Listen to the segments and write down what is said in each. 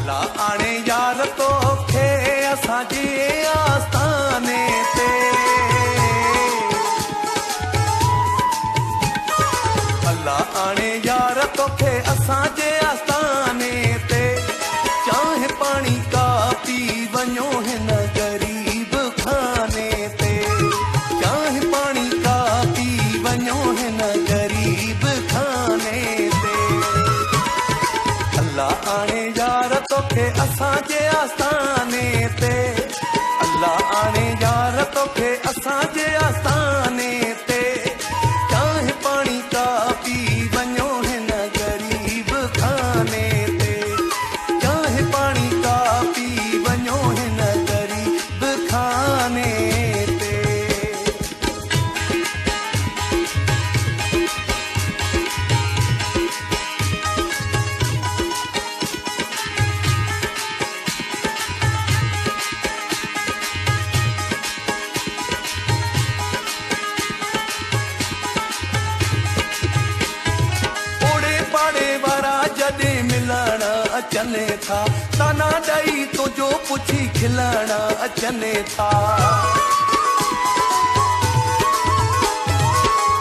अल्लाह आणे यार तोखे असांजे आस्थाने ते अल्लाह आणे यार तोखे असांजे आस्थाने ते चाहे पानी का पी वञो हिन गरीब खाने ते चाहे पानी का पी वञो हिन गरीब खाने ते अल्लाह आणे यार तोखे असांजे आस्थाने ते अल्लाह आणे यार तोखे असांजे आस्थाने ते चाहे पानी का पी वञो हिन गरीब खाने ते चाहे पानी का पी वञो हिन गरीब खाने ते मिलण अचने था ताना ॾेई तुंहिंजो पुछी खिलण अचने था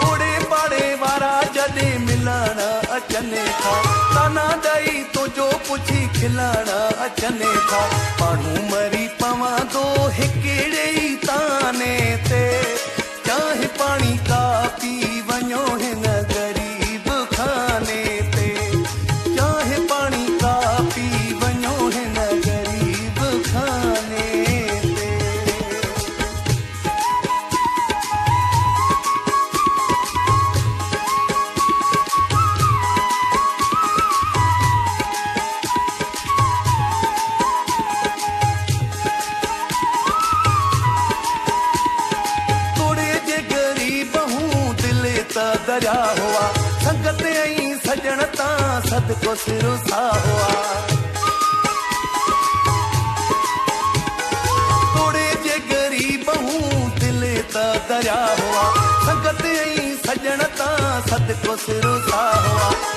ओड़े पाड़े वारा जॾहिं मिलण अचने था ताना ॾेई तुंहिंजो पुछी खिलण अचने था माण्हू मरी पवंदो हिकिड़े ई ताने ते चाहे पाणी का पी वञो हिन गरीब खाने ते चाहे पानी का पी वञो हिन गरीब खाने ते तोड़े जे गरीब हूँ दिले त दरिया हुआ संगत ऐं सजण तां सदको सिरो सा हुआ तोड़े जे गरीब हूँ दिले त दरिया हुआ संगत ऐं सजण तां सदको सिरो सा हुआ